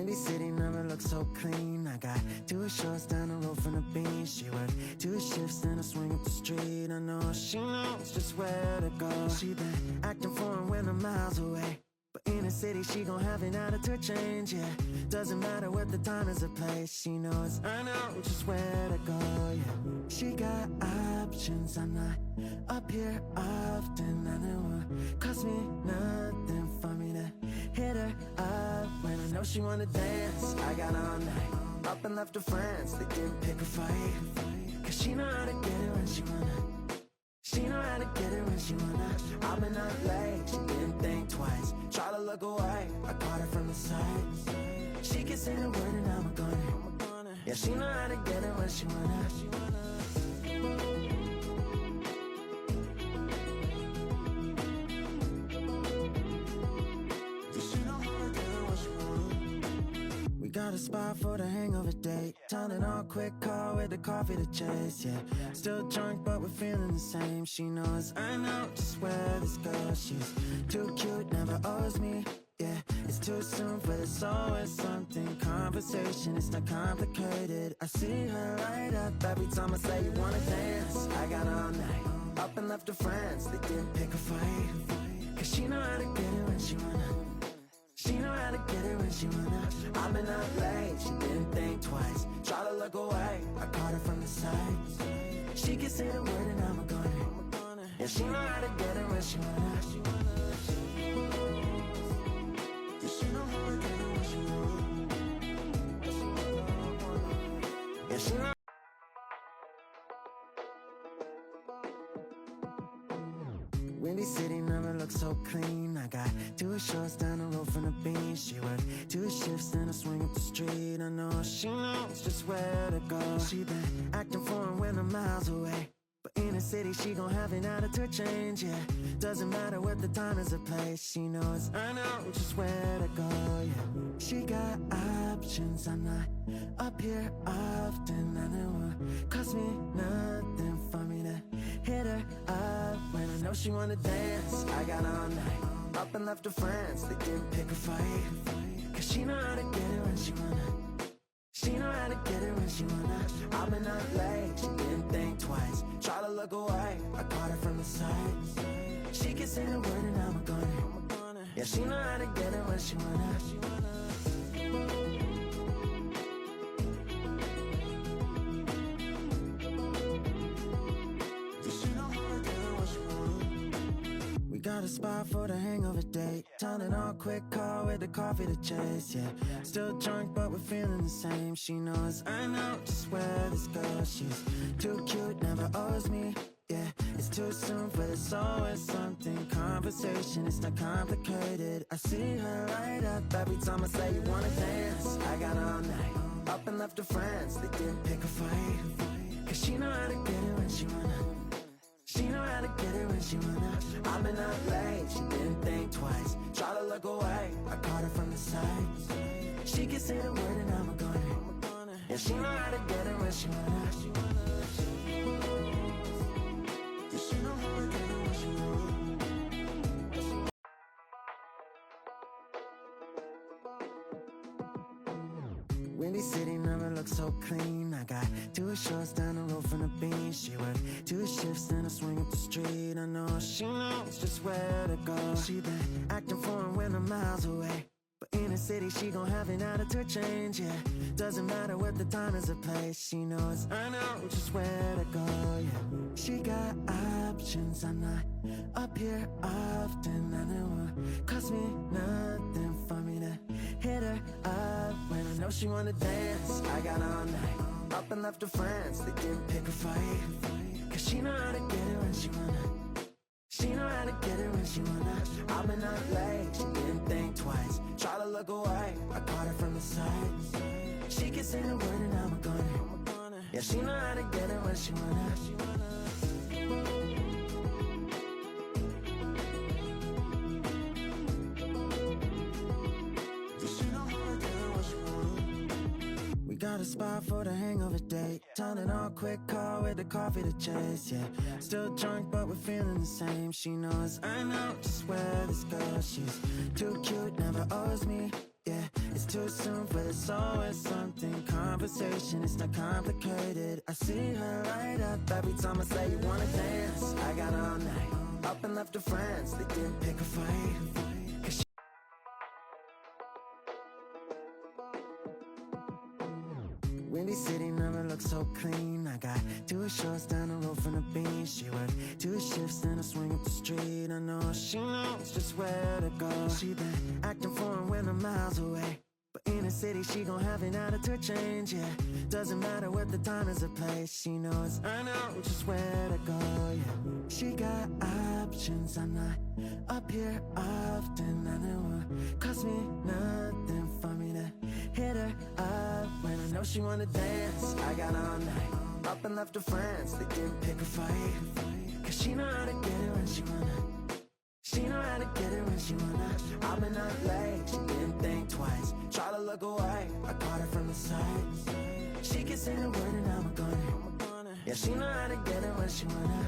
Windy City never looks so clean. I got 2 shorts down the road from the beach. She worked 2 shifts, then I swing up the street. I know she knows just where to go. She been acting foreign when I'm miles away, but in the city she gon' have an attitude change, yeah. Doesn't matter what the time is or place. She knows I know just where to go, yeah. She got options, I'm not up here often. I know it cost me nothing for me to hit her up when I know she wanna dance. I got all night, up and left her friends, they didn't pick a fight. Cause she know how to get it when she wanna. She know how to get it when she wanna. I've been up late, she didn't think twice. Try to look away, I caught her from the side. She can say the word and I'm gonna. Yeah, she know how to get it when she wanna. Got a spot for the hangover date. Turn it on quick, call with the coffee to chase, yeah. Still drunk, but we're feeling the same. She knows I know just where this goes. She's too cute, never owes me, yeah. It's too soon for this, always something. Conversation, it's not complicated. I see her light up every time I say you wanna dance. I got all night, up and left her friends, they didn't pick a fight. Cause she know how to get it when she wanna. She know how to get it when she wanna. I've been up late, she didn't think twice. Try to look away, I caught her from the side. She can say the word and I'm gonna. Yeah, she know how to get it when she wanna. Yeah, she know how to get it when she wanna. Yeah, she know. Windy City never looks so clean. I got 2 shorts down the road from the beach. She worked 2 shifts, then I swing up the street. I know she knows just where to go. She been acting foreign when I'm miles away, but in the city she gon' have an attitude change, yeah. Doesn't matter what the time is or place. She knows I know just where to go, yeah. She got options, I'm not up here often. I know it cost me nothing for me to hit her up when I know she wanna dance. I got all night, up and left her friends, they didn't pick a fight. Cause she know how to get it when she wanna. She know how to get it when she wanna. I've been up late, she didn't think twice. Try to look away, I caught her from the side. She can say the word and I'm gonna. Yeah, she know how to get it when she wanna. Got a spot for the hangover date. Turn it on quick, call with the coffee to chase, yeah. Still drunk, but we're feeling the same. She knows I know just where this goes. She's too cute, never owes me, yeah. It's too soon for this, always something. Conversation, it's not complicated. I see her light up every time I say you wanna dance. I got all night, up and left her friends, they didn't pick a fight. Cause she know how to get it when she wanna. She know how to get it when she wanna. I've been up late, she didn't think twice. Try to look away, I caught her from the side. She can say the word and I'm gonna. Yeah, she know how to get it when she wanna. Yeah, she know how to get it when she wanna. Windy City never looks so clean. I got 2 shorts down the road from the beach. She worked 2 shifts, then I swing up the street. I know she knows just where to go. She been acting foreign when I'm miles away, but in the city she gon' have an attitude change, yeah. Doesn't matter what the time is or place. She knows I know just where to go, yeah. She got options, I'm not up here often. I know it cost me nothing for me to hit her up when I know she wanna dance. I got all night, up and left her friends, they didn't pick a fight. Cause she know how to get it when she wanna. She know how to get it when she wanna. I've been up late, she didn't think twice. Try to look away, I caught her from the side. She can say the word and I'm gonna. Yeah, she know how to get it when she wanna. Got a spot for the hangover date. Turn it on quick, call with the coffee to chase, yeah. Still drunk, but we're feeling the same. She knows I know just where this goes. She's too cute, never owes me, yeah. It's it's too soon for this, always something. Conversation, it's not complicated. I see her light up every time I say you wanna dance. I got all night, up and left her friends, they didn't pick a fight. 'Cause Windy City never looks so clean. I got 2 shorts down the road from the beach. She worked 2 shifts, then I swing up the street. I know she knows just where to go. She been acting foreign when I'm miles away, but in the city she gon' have an attitude change, yeah. Doesn't matter what the time is or place. She knows I know just where to go, yeah. She got options, I'm not up here often. I know it cost me nothing for me to hit her up when I know she wanna dance. I got all night, up and left her friends, they didn't pick a fight. 'Cause she know how to get it when she wanna. She know how to get it when she wanna. I've been up late, she didn't think twice. Try to look away, I caught her from the side. She can say the word and I'm gonna. Yeah, she know how to get it when she wanna.